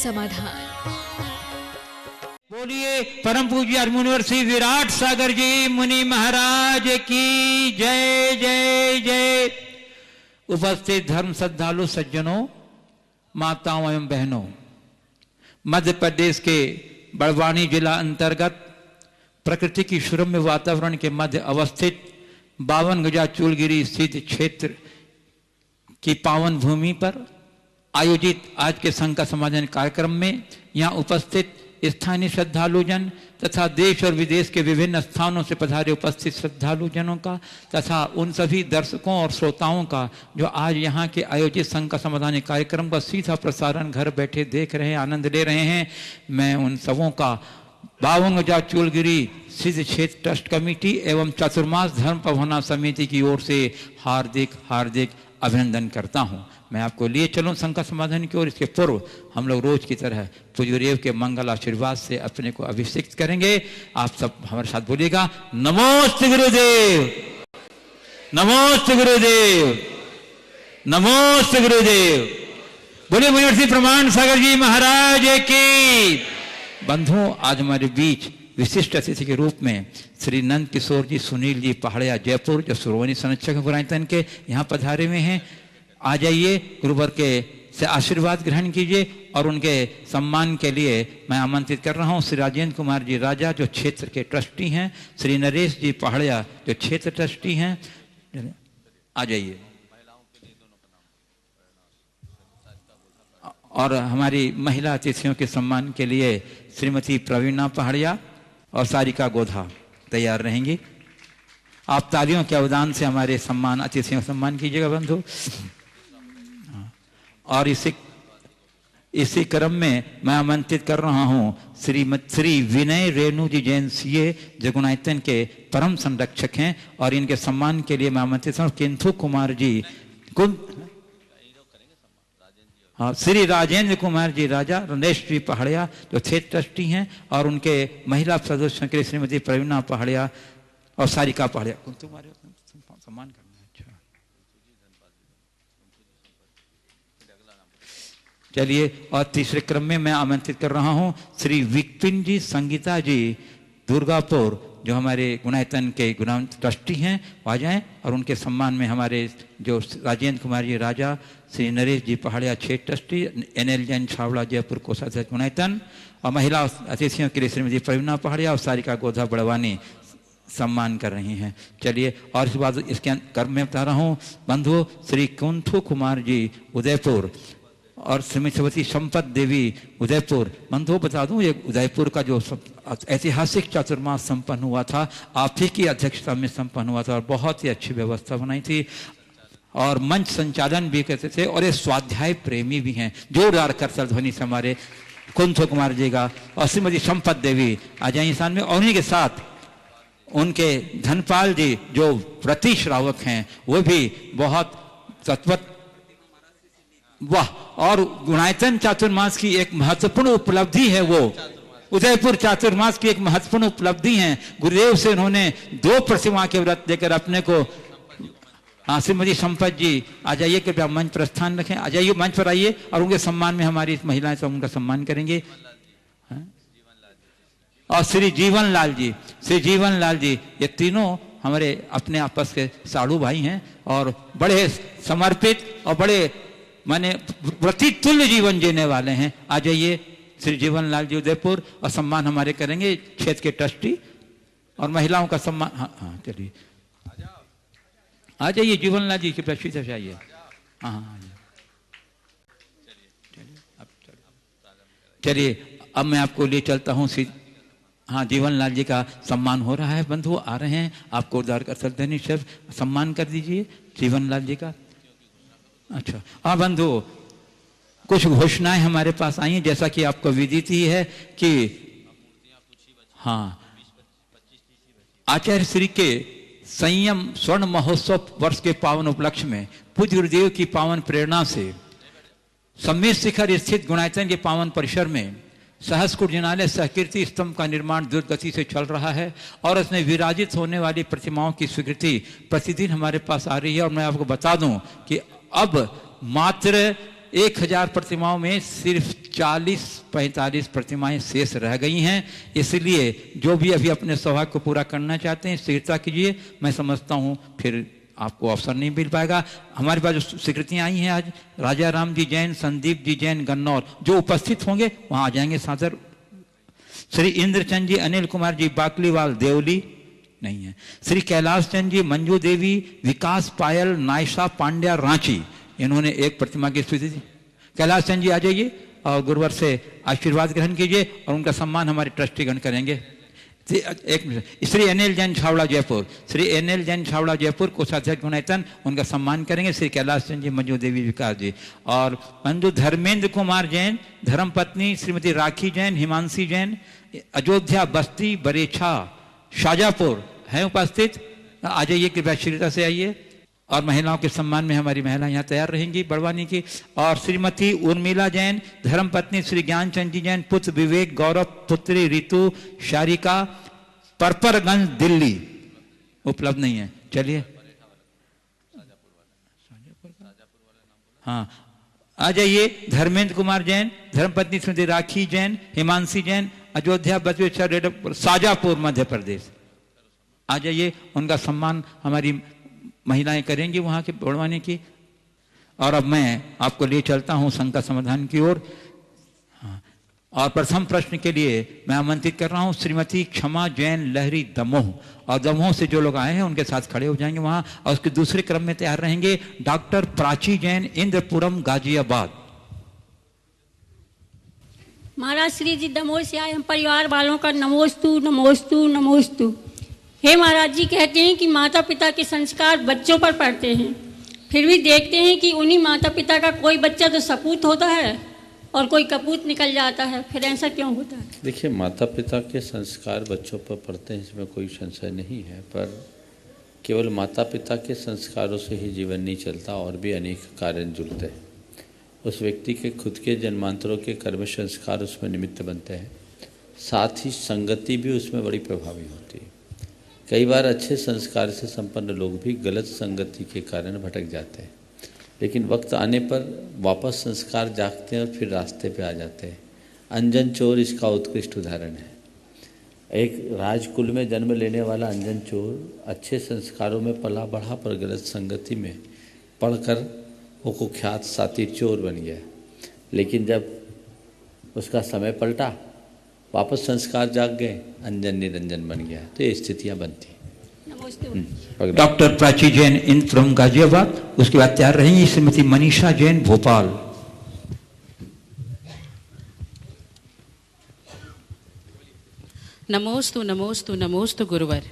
समाधान। बोलिए परम पूज्य मुनिवर्षी विराट सागर जी मुनि महाराज की जय जय जय। उपस्थित धर्म श्रद्धालु सज्जनों, माताओं एवं बहनों, मध्य प्रदेश के बड़वानी जिला अंतर्गत प्रकृति की सुरम्य वातावरण के मध्य अवस्थित 52 गजा चूलगिरी स्थित क्षेत्र की पावन भूमि पर आयोजित आज के संघ का समाधान कार्यक्रम में यहाँ उपस्थित स्थानीय श्रद्धालुजन तथा देश और विदेश के विभिन्न स्थानों से पधारे उपस्थित श्रद्धालुजनों का तथा उन सभी दर्शकों और श्रोताओं का जो आज यहाँ के आयोजित संघ का समाधान कार्यक्रम का सीधा प्रसारण घर बैठे देख रहे हैं, आनंद ले रहे हैं, मैं उन सबों का 52 गजा चूलगिरी सिद्ध क्षेत्र ट्रस्ट कमेटी एवं चातुर्मास धर्म पवना समिति की ओर से हार्दिक हार्दिक अभिनंदन करता हूँ। मैं आपको लिए चलूँ संघ का समाधान की ओर। इसके पूर्व हम लोग रोज की तरह पूज्य गुरुदेव के मंगल आशीर्वाद से अपने को अभिषेक करेंगे। आप सब हमारे साथ बोलिएगा, नमोस्तु गुरुदेव, नमोस्तु गुरुदेव, नमोस्तु गुरुदेव। बोलिए मुनिवर्षी प्रमाण सागर जी महाराज की। बंधुओं, आज हमारे बीच विशिष्ट अतिथि के रूप में श्री नंद किशोर जी सुनील जी पहाड़िया जयपुर, जो सुरवनी संरक्षक गुणायतन के यहाँ पधारे हुए हैं। आ जाइए, गुरुवर के से आशीर्वाद ग्रहण कीजिए और उनके सम्मान के लिए मैं आमंत्रित कर रहा हूँ श्री राजेंद्र कुमार जी राजा, जो क्षेत्र के ट्रस्टी हैं, श्री नरेश जी पहाड़िया, जो क्षेत्र ट्रस्टी हैं। आ जाइए। और हमारी महिला अतिथियों के सम्मान के लिए श्रीमती प्रवीणा पहाड़िया और सारिका गोधा तैयार रहेंगी। आप तालियों के अवदान से हमारे सम्मान अतिथियों का सम्मान कीजिएगा बंधु। और इसी क्रम में मैं आमंत्रित कर रहा हूँ श्री विनय रेणु जी जैन सीए, जो गुणायतन के परम संरक्षक हैं, और इनके सम्मान के लिए मैं आमंत्रित हूँ किंथु कुमार जी श्री राजेंद्र कुमार जी राजा, रमेश जी पहाड़िया, जो क्षेत्र ट्रस्टी हैं, और उनके महिला सदस्यों के लिए श्रीमती प्रवीणा पहाड़िया और सारिका पहाड़िया। तुम्हारे सम्मान करना है। अच्छा, चलिए। और तीसरे क्रम में मैं आमंत्रित कर रहा हूं श्री विपिन जी संगीता जी दुर्गापुर, जो हमारे गुणायतन के गुणा ट्रस्टी हैं, आ जाएं। और उनके सम्मान में हमारे जो राजेंद्र कुमार जी राजा, श्री नरेश जी पहाड़िया क्षेत्र ट्रस्टी, NL जैन छावड़ा जयपुर कोषाध्यक्ष गुणायतन, और महिला अतिथियों के लिए श्रीमती प्रवीणा पहाड़िया और सारिका गोधा बड़वानी सम्मान कर रही हैं। चलिए। और इसके बाद इसके कर्म में बता रहा हूँ बंधु श्री कुंथु कुमार जी उदयपुर और श्रीमती संपत देवी उदयपुर। बंधु बता दूं, ये उदयपुर का जो ऐतिहासिक चातुर्मास संपन्न हुआ था, आप ही की अध्यक्षता में संपन्न हुआ था और बहुत ही अच्छी व्यवस्था बनाई थी और मंच संचालन भी करते थे, और ये स्वाध्याय प्रेमी भी हैं। जोरदार करताल ध्वनि से हमारे कुंथु कुमार जी का और श्रीमती संपत देवी आ जाइए स्थान में। और उन्हीं के साथ उनके धनपाल जी, जो प्रति श्रावक हैं, वो भी बहुत तत्वत वाह। और गुणायतन चातुर्मास की एक महत्वपूर्ण उपलब्धि है, वो उदयपुर चातुर्मास की एक महत्वपूर्ण उपलब्धि है। गुरुदेव से उन्होंने 2 प्रतिमा के व्रत देकर अपने को। हाँ, श्रीमती संपत जी आ जाइए, कृपया मंच पर स्थान रखें। आ जाइए, मंच पर आइए, और उनके सम्मान में हमारी महिलाएं सब उनका सम्मान करेंगे। और श्री जीवन लाल जी, ये तीनों हमारे अपने आपस के साड़ू भाई हैं और बड़े समर्पित और बड़े माने व्रती तुल्य जीवन जीने वाले हैं। आ जाइए श्री जीवन लाल जी उदयपुर, और सम्मान हमारे करेंगे क्षेत्र के ट्रस्टी और महिलाओं का सम्मान। हाँ, चलिए आ जाइए जीवन लाल जी की प्रश्न से आइए। हाँ, चलिए। अब मैं आपको ले चलता हूँ। हाँ, जीवन लाल जी का सम्मान हो रहा है। बंधु आ रहे हैं, आपको उदार कर सकते हैं, सिर्फ सम्मान कर दीजिए जीवन लाल जी का। अच्छा, हाँ बंधु, कुछ घोषणाएं हमारे पास आई हैं। जैसा कि आपको विदित ही है कि हाँ, आचार्य श्री के संयम स्वर्ण महोत्सव वर्ष के पावन उपलक्ष्य में पूज्य गुरुदेव की पावन प्रेरणा से सम्मेद शिखर स्थित गुणायतन के पावन परिसर में सहस्कुट जिनालय सहकीर्ति स्तंभ का निर्माण द्रुत गति से चल रहा है और इसमें विराजित होने वाली प्रतिमाओं की स्वीकृति प्रतिदिन हमारे पास आ रही है। और मैं आपको बता दूं कि अब मात्र 1000 प्रतिमाओं में सिर्फ 40-45 प्रतिमाएं शेष रह गई हैं। इसलिए जो भी अभी अपने सौभाग्य को पूरा करना चाहते हैं शीघ्रता कीजिए। मैं समझता हूँ फिर आपको अवसर नहीं मिल पाएगा। हमारे पास जो स्वीकृतियाँ आई हैं आज, राजा राम जी जैन, संदीप जी जैन गन्नौर, जो उपस्थित होंगे वहाँ आ जाएंगे सादर। श्री इंद्रचंद जी, अनिल कुमार जी बाकलीवाल देवली नहीं है। श्री कैलाश चंद जी, मंजू देवी, विकास पायल, नायशा पांड्या रांची, इन्होंने एक प्रतिमा की स्वीकृति दी। कैलाश चंद जी आ जाइए और गुरुवर से आशीर्वाद ग्रहण कीजिए और उनका सम्मान हमारे ट्रस्टीगण करेंगे। एक मिनट, श्री अनिल जैन छावड़ा जयपुर, श्री अनिल जैन छावड़ा जयपुर कोषाध्यक्ष गुणैतन, उनका सम्मान करेंगे। श्री कैलाश चंद जी, मंजू देवी, विकास जी और मंजू धर्मेंद्र कुमार जैन, धर्मपत्नी श्रीमती राखी जैन, हिमांशी जैन, अयोध्या बस्ती बरेछा शाजापुर हैं उपस्थित। आ जाइए, कृपया शीघ्रता से आइए। और महिलाओं के सम्मान में हमारी महिला यहाँ तैयार रहेंगी बड़वानी की। और श्रीमती उर्मिला जैन, धर्मपत्नी श्री ज्ञानचंद जी जैन, पुत्र विवेक गौरव, पुत्री ऋतु शारिका, परपरगंज दिल्ली उपलब्ध नहीं है। चलिए, हाँ आ जाइए। धर्मेंद्र कुमार जैन, धर्मपत्नी श्रीमती राखी जैन, हिमांशी जैन, अयोध्या बसवेश्वर शाजापुर मध्य प्रदेश। आ जाइए, उनका सम्मान हमारी महिलाएं करेंगी वहाँ के बड़वानी की। और अब मैं आपको ले चलता हूँ शंका समाधान की ओर। हाँ, और प्रथम प्रश्न के लिए मैं आमंत्रित कर रहा हूँ श्रीमती क्षमा जैन लहरी दमोह, और दमोह से जो लोग आए हैं उनके साथ खड़े हो जाएंगे वहाँ। और उसके दूसरे क्रम में तैयार रहेंगे डॉक्टर प्राची जैन, इंद्रपुरम गाजियाबाद। महाराज श्री जी दमोह से आए हम परिवार वालों का नमोस्तु नमोस्तु नमोस्तु। हे महाराज जी, कहते हैं कि माता पिता के संस्कार बच्चों पर पड़ते हैं, फिर भी देखते हैं कि उन्हीं माता पिता का कोई बच्चा तो सपूत होता है और कोई कपूत निकल जाता है, फिर ऐसा क्यों होता है? देखिए, माता पिता के संस्कार बच्चों पर पड़ते हैं, इसमें कोई संशय नहीं है, पर केवल माता पिता के संस्कारों से ही जीवन नहीं चलता, और भी अनेक कारण जुड़ते हैं। उस व्यक्ति के खुद के जन्मांतरों के कर्म संस्कार उसमें निमित्त बनते हैं, साथ ही संगति भी उसमें बड़ी प्रभावी होती है। कई बार अच्छे संस्कार से संपन्न लोग भी गलत संगति के कारण भटक जाते हैं, लेकिन वक्त आने पर वापस संस्कार जागते हैं और फिर रास्ते पे आ जाते हैं। अंजन चोर इसका उत्कृष्ट उदाहरण है। एक राजकुल में जन्म लेने वाला अंजन चोर अच्छे संस्कारों में पला बढ़ा, पर गलत संगति में पढ़कर वो कुख्यात सातिर चोर बन गया। लेकिन जब उसका समय पलटा, वापस संस्कार जाग गए, अंजन निरंजन बन गया। तो ये स्थितियां बनती हैं। डॉक्टर प्राची जैन इंद्रपुरम गाजियाबाद, उसके बाद तैयार रहेंगी श्रीमती मनीषा जैन भोपाल। नमोस्तु नमोस्तु नमोस्तु गुरुवर।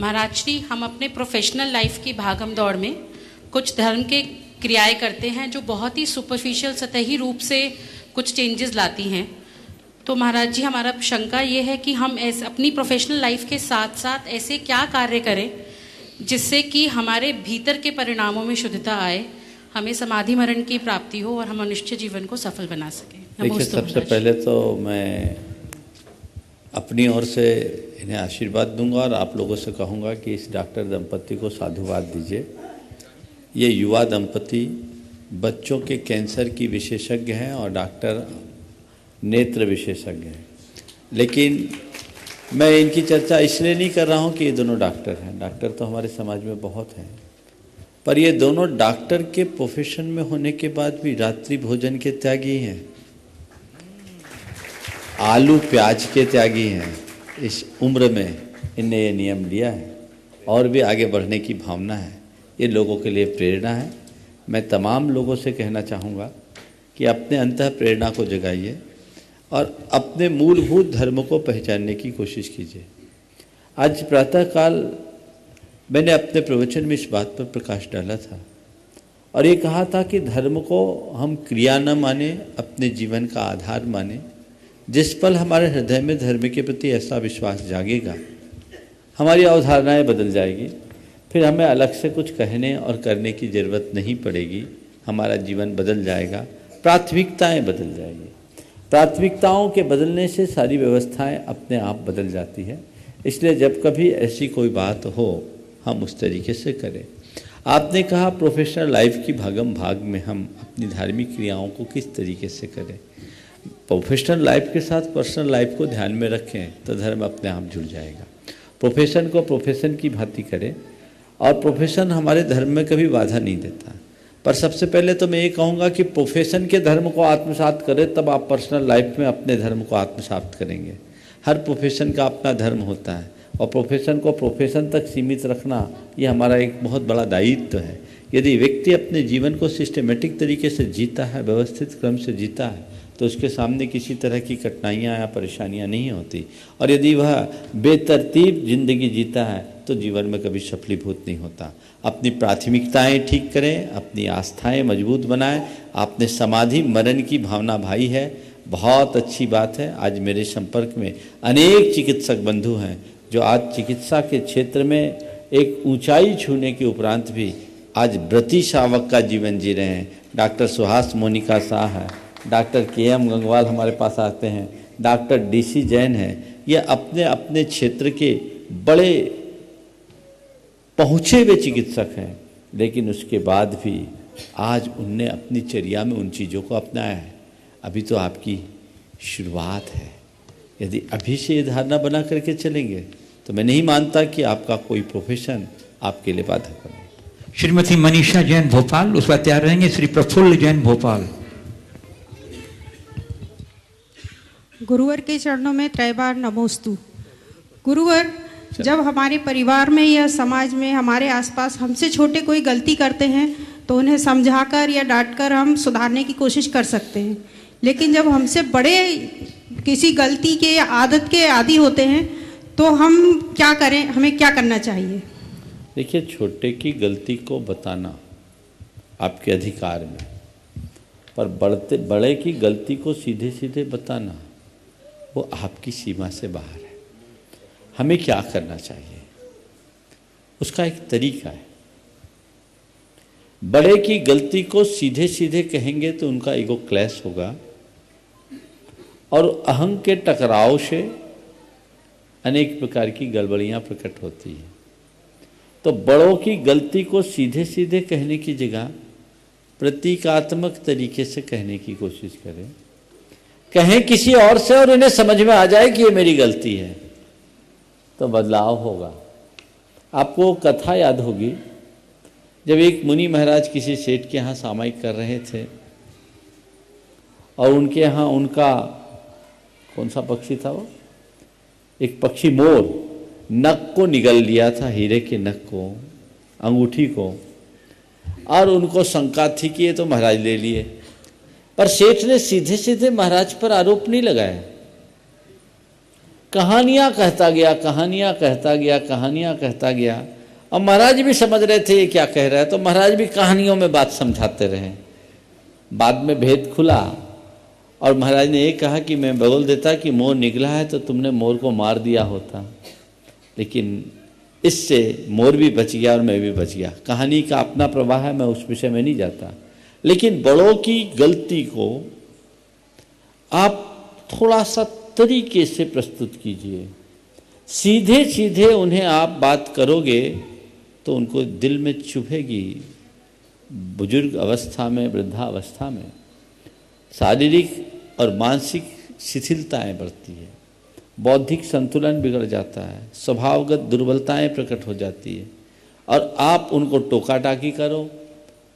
महाराज श्री, हम अपने प्रोफेशनल लाइफ की भागम दौड़ में कुछ धर्म के क्रियाएं करते हैं जो बहुत ही सुपरफिशियल सतही रूप से कुछ चेंजेस लाती हैं। तो महाराज जी, हमारा शंका ये है कि हम ऐसे अपनी प्रोफेशनल लाइफ के साथ साथ ऐसे क्या कार्य करें जिससे कि हमारे भीतर के परिणामों में शुद्धता आए, हमें समाधि मरण की प्राप्ति हो और हम मनुष्य जीवन को सफल बना सकें। देखिए, सबसे पहले तो मैं अपनी ओर से इन्हें आशीर्वाद दूंगा और आप लोगों से कहूँगा कि इस डॉक्टर दंपति को साधुवाद दीजिए। ये युवा दंपति बच्चों के कैंसर की विशेषज्ञ हैं और डॉक्टर नेत्र विशेषज्ञ हैं। लेकिन मैं इनकी चर्चा इसलिए नहीं कर रहा हूँ कि ये दोनों डॉक्टर हैं। डॉक्टर तो हमारे समाज में बहुत हैं, पर ये दोनों डॉक्टर के प्रोफेशन में होने के बाद भी रात्रि भोजन के त्यागी हैं, आलू प्याज के त्यागी हैं। इस उम्र में इनने ये नियम लिया है और भी आगे बढ़ने की भावना है। ये लोगों के लिए प्रेरणा है। मैं तमाम लोगों से कहना चाहूँगा कि अपने अंतः प्रेरणा को जगाइए और अपने मूलभूत धर्म को पहचानने की कोशिश कीजिए। आज प्रातःकाल मैंने अपने प्रवचन में इस बात पर प्रकाश डाला था और ये कहा था कि धर्म को हम क्रिया न माने, अपने जीवन का आधार माने। जिस पल हमारे हृदय में धर्म के प्रति ऐसा विश्वास जागेगा, हमारी अवधारणाएं बदल जाएगी। फिर हमें अलग से कुछ कहने और करने की ज़रूरत नहीं पड़ेगी। हमारा जीवन बदल जाएगा, प्राथमिकताएं बदल जाएगी। प्राथमिकताओं के बदलने से सारी व्यवस्थाएं अपने आप बदल जाती है। इसलिए जब कभी ऐसी कोई बात हो, हम उस तरीके से करें। आपने कहा प्रोफेशनल लाइफ की भागम भाग में हम अपनी धार्मिक क्रियाओं को किस तरीके से करें। प्रोफेशनल लाइफ के साथ पर्सनल लाइफ को ध्यान में रखें तो धर्म अपने आप जुड़ जाएगा। प्रोफेशन को प्रोफेशन की भांति करें और प्रोफेशन हमारे धर्म में कभी बाधा नहीं देता। पर सबसे पहले तो मैं ये कहूँगा कि प्रोफेशन के धर्म को आत्मसात करें, तब आप पर्सनल लाइफ में अपने धर्म को आत्मसात करेंगे। हर प्रोफेशन का अपना धर्म होता है और प्रोफेशन को प्रोफेशन तक सीमित रखना ये हमारा एक बहुत बड़ा दायित्व है। यदि व्यक्ति अपने जीवन को सिस्टमेटिक तरीके से जीता है, व्यवस्थित क्रम से जीता है, तो उसके सामने किसी तरह की कठिनाइयाँ या परेशानियाँ नहीं होती। और यदि वह बेतरतीब जिंदगी जीता है तो जीवन में कभी सफलीभूत नहीं होता। अपनी प्राथमिकताएं ठीक करें, अपनी आस्थाएं मजबूत बनाएं। आपने समाधि मरण की भावना भाई है, बहुत अच्छी बात है। आज मेरे संपर्क में अनेक चिकित्सक बंधु हैं जो आज चिकित्सा के क्षेत्र में एक ऊंचाई छूने के उपरांत भी आज व्रती शावक का जीवन जी रहे हैं। डॉक्टर सुहास मोनिका शाह है, डॉक्टर KM गंगवाल हमारे पास आते हैं, डॉक्टर DC जैन हैं। ये अपने अपने क्षेत्र के बड़े पहुँचे हुए चिकित्सक हैं, लेकिन उसके बाद भी आज उनने अपनी चर्या में उन चीज़ों को अपनाया है। अभी तो आपकी शुरुआत है। यदि अभी से ये धारणा बना करके चलेंगे तो मैं नहीं मानता कि आपका कोई प्रोफेशन आपके लिए बाधक बने। श्रीमती मनीषा जैन भोपाल, उस पर तैयार रहेंगे श्री प्रफुल्ल जैन भोपाल। गुरुवर के चरणों में त्रैबार नमोस्तु। गुरुवर, जब हमारे परिवार में या समाज में हमारे आसपास हमसे छोटे कोई गलती करते हैं तो उन्हें समझाकर या डांटकर हम सुधारने की कोशिश कर सकते हैं, लेकिन जब हमसे बड़े किसी गलती के या आदत के आदी होते हैं तो हम क्या करें, हमें क्या करना चाहिए? देखिए, छोटे की गलती को बताना आपके अधिकार में, पर बड़े की गलती को सीधे सीधे बताना वो आपकी सीमा से बाहर है। हमें क्या करना चाहिए उसका एक तरीका है। बड़े की गलती को सीधे सीधे कहेंगे तो उनका ईगो क्लैश होगा और अहंग के टकराव से अनेक प्रकार की गड़बड़ियां प्रकट होती हैं। तो बड़ों की गलती को सीधे सीधे कहने की जगह प्रतीकात्मक तरीके से कहने की कोशिश करें। कहें किसी और से और इन्हें समझ में आ जाए कि ये मेरी गलती है, तो बदलाव होगा। आपको कथा याद होगी, जब एक मुनि महाराज किसी सेठ के यहाँ सामायिक कर रहे थे और उनके यहाँ उनका कौन सा पक्षी था, वो एक पक्षी मोर नक को निगल लिया था, हीरे के नक को, अंगूठी को, और उनको शंका थी कि ये तो महाराज ले लिए। पर सेठ ने सीधे सीधे महाराज पर आरोप नहीं लगाया, कहानियां कहता गया, कहानियां कहता गया, कहानियां कहता गया, और महाराज भी समझ रहे थे ये क्या कह रहा है, तो महाराज भी कहानियों में बात समझाते रहे। बाद में भेद खुला और महाराज ने ये कहा कि मैं बोल देता कि मोर निकला है तो तुमने मोर को मार दिया होता, लेकिन इससे मोर भी बच गया और मैं भी बच गया। कहानी का अपना प्रवाह है, मैं उस विषय में नहीं जाता। लेकिन बड़ों की गलती को आप थोड़ा सा तरीके से प्रस्तुत कीजिए। सीधे सीधे उन्हें आप बात करोगे तो उनको दिल में चुभेगी। बुजुर्ग अवस्था में, वृद्धावस्था में शारीरिक और मानसिक शिथिलताएं बढ़ती है, बौद्धिक संतुलन बिगड़ जाता है, स्वभावगत दुर्बलताएं प्रकट हो जाती है, और आप उनको टोका टाकी करो।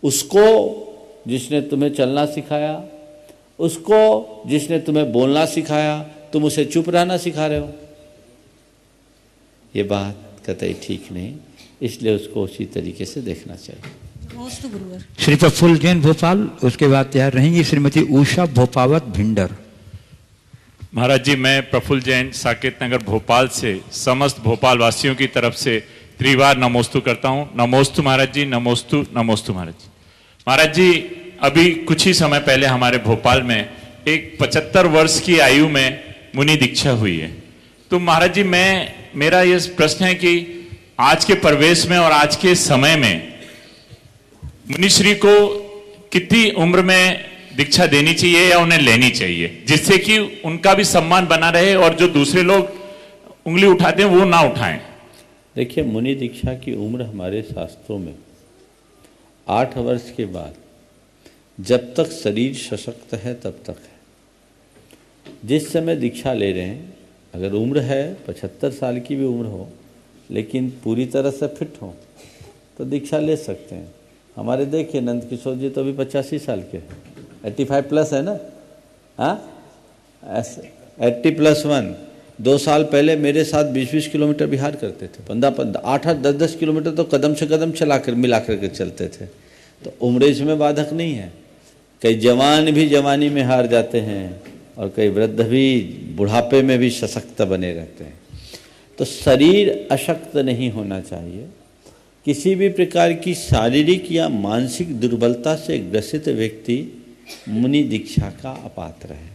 उसको जिसने तुम्हें चलना सिखाया, उसको जिसने तुम्हें बोलना सिखाया, तुम उसे चुप रहना सिखा रहे हो। ये बात कतई ठीक नहीं, इसलिए उसको उसी तरीके से देखना चाहिए। श्री प्रफुल्ल जैन भोपाल, उसके बाद तैयार रहेंगी श्रीमती उषा भोपावत भिंडर। महाराज जी, मैं प्रफुल्ल जैन साकेत नगर भोपाल से समस्त भोपाल वासियों की तरफ से त्रिवार नमोस्तु करता हूँ। नमोस्तु महाराज जी, नमोस्तु नमोस्तु महाराज जी। महाराज जी, अभी कुछ ही समय पहले हमारे भोपाल में एक 75 वर्ष की आयु में मुनि दीक्षा हुई है। तो महाराज जी, मेरा ये प्रश्न है कि आज के परिवेश में और आज के समय में मुनिश्री को कितनी उम्र में दीक्षा देनी चाहिए या उन्हें लेनी चाहिए, जिससे कि उनका भी सम्मान बना रहे और जो दूसरे लोग उंगली उठाते हैं वो ना उठाएं। देखिए, मुनि दीक्षा की उम्र हमारे शास्त्रों में 8 वर्ष के बाद जब तक शरीर सशक्त है तब तक है। जिस समय दीक्षा ले रहे हैं, अगर उम्र है 75 साल की भी उम्र हो लेकिन पूरी तरह से फिट हो तो दीक्षा ले सकते हैं। हमारे देखिए नंद किशोर जी तो अभी 85 साल के हैं, 85 प्लस है ना। हाँ, 80+1। 2 साल पहले मेरे साथ 20-20 किलोमीटर बिहार करते थे, 8-8, 10-10 किलोमीटर तो कदम से कदम मिला करके चलते थे। तो उम्र इसमें बाधक नहीं है। कई जवान भी जवानी में हार जाते हैं और कई वृद्ध भी बुढ़ापे में भी सशक्त बने रहते हैं। तो शरीर अशक्त नहीं होना चाहिए। किसी भी प्रकार की शारीरिक या मानसिक दुर्बलता से ग्रसित व्यक्ति मुनि दीक्षा का अपात्र है,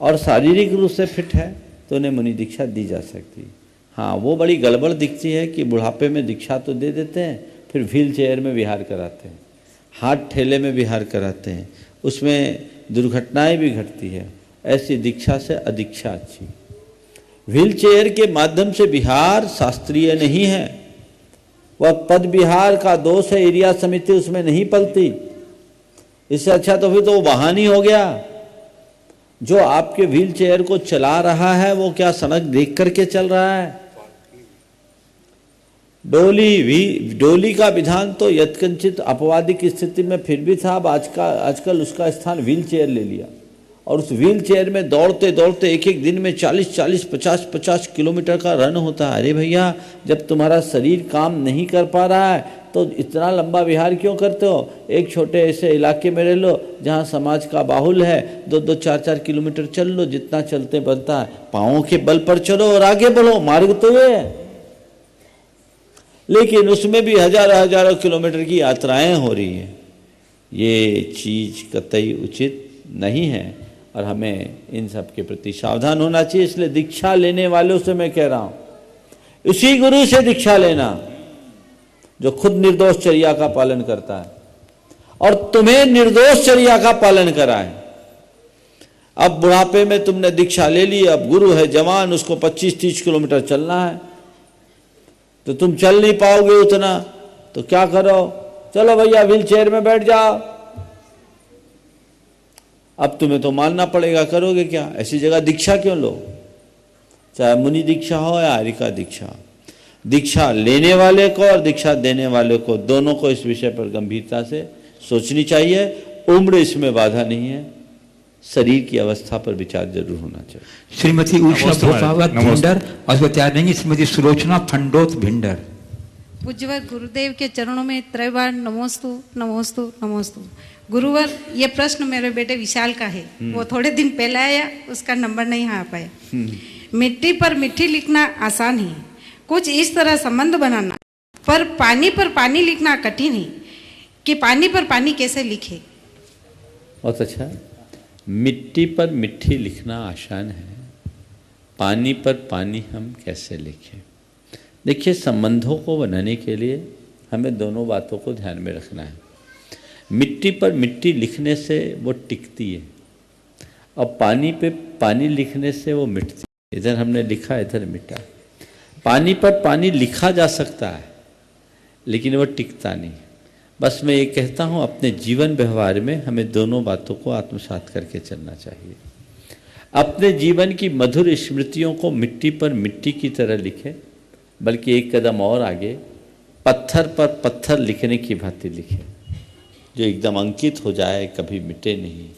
और शारीरिक रूप से फिट है तो उन्हें मुनि दीक्षा दी जा सकती। हाँ, वो बड़ी गड़बड़ दिखती है कि बुढ़ापे में दीक्षा तो दे देते हैं, फिर व्हील चेयर में विहार कराते हैं, हाथ ठेले में विहार कराते हैं, उसमें दुर्घटनाएं भी घटती है। ऐसी दीक्षा से अदीक्षा अच्छी। व्हील चेयर के माध्यम से विहार शास्त्रीय नहीं है, वह पद विहार का दोष है, एरिया समिति उसमें नहीं पलती। इससे अच्छा तो फिर तो वो वाहन ही हो गया। जो आपके व्हील चेयर को चला रहा है वो क्या सड़क देख करके चल रहा है? डोली का विधान तो यत्किंचित अपवादिक स्थिति में फिर भी था। अब आजकल उसका स्थान व्हील चेयर ले लिया, और उस व्हील चेयर में दौड़ते दौड़ते एक दिन में 40-40, 50-50 किलोमीटर का रन होता है। अरे भैया, जब तुम्हारा शरीर काम नहीं कर पा रहा है तो इतना लंबा विहार क्यों करते हो? एक छोटे ऐसे इलाके में रह लो जहाँ समाज का बाहुल है, 2-2, 4-4 किलोमीटर चल लो, जितना चलते बनता है। पाँवों के बल पर चलो और आगे बढ़ो, मार्ग तो ये है। लेकिन उसमें भी हजारों किलोमीटर की यात्राएं हो रही हैं। ये चीज कतई उचित नहीं है और हमें इन सब के प्रति सावधान होना चाहिए। इसलिए दीक्षा लेने वालों से मैं कह रहा हूं, उसी गुरु से दीक्षा लेना जो खुद निर्दोष चर्या का पालन करता है और तुम्हें निर्दोष चर्या का पालन कराए। अब बुढ़ापे में तुमने दीक्षा ले ली, अब गुरु है जवान, उसको 25-30 किलोमीटर चलना है, तो तुम चल नहीं पाओगे उतना, तो क्या करो? चलो भैया व्हील चेयर में बैठ जाओ। अब तुम्हें तो मानना पड़ेगा, करोगे क्या? ऐसी जगह दीक्षा क्यों लो? चाहे मुनि दीक्षा हो या आर्यिका दीक्षा। दीक्षा लेने वाले को और दीक्षा देने वाले को, दोनों को इस विषय पर गंभीरता से सोचनी चाहिए। उम्र इसमें बाधा नहीं है, शरीर की अवस्था पर विचार जरूर होना चाहिए। श्रीमती उषा भोपावत भिंडर और बता देंगे श्रीमती सुलोचना फंडोत भिंडर। पूज्यवर गुरुदेव के चरणों में त्रैवार नमोस्तु नमोस्तु नमोस्तु। गुरुवर, ये प्रश्न मेरे बेटे विशाल का है। वो थोड़े दिन पहले आया, उसका नंबर नहीं आ पाया। मिट्टी पर मिट्टी लिखना आसान है, कुछ इस तरह संबंध बनाना, पर पानी लिखना कठिन है कि पानी पर पानी कैसे लिखे? बहुत अच्छा। मिट्टी पर मिट्टी लिखना आसान है, पानी पर पानी हम कैसे लिखें? देखिए, संबंधों को बनाने के लिए हमें दोनों बातों को ध्यान में रखना है। मिट्टी पर मिट्टी लिखने से वो टिकती है और पानी पे पानी लिखने से वो मिटती है। इधर हमने लिखा, इधर मिटा। पानी पर पानी लिखा जा सकता है लेकिन वो टिकता नहीं। बस मैं ये कहता हूँ, अपने जीवन व्यवहार में हमें दोनों बातों को आत्मसात करके चलना चाहिए। अपने जीवन की मधुर स्मृतियों को मिट्टी पर मिट्टी की तरह लिखें, बल्कि एक कदम और आगे पत्थर पर पत्थर लिखने की भांति लिखें, जो एकदम अंकित हो जाए, कभी मिटे नहीं।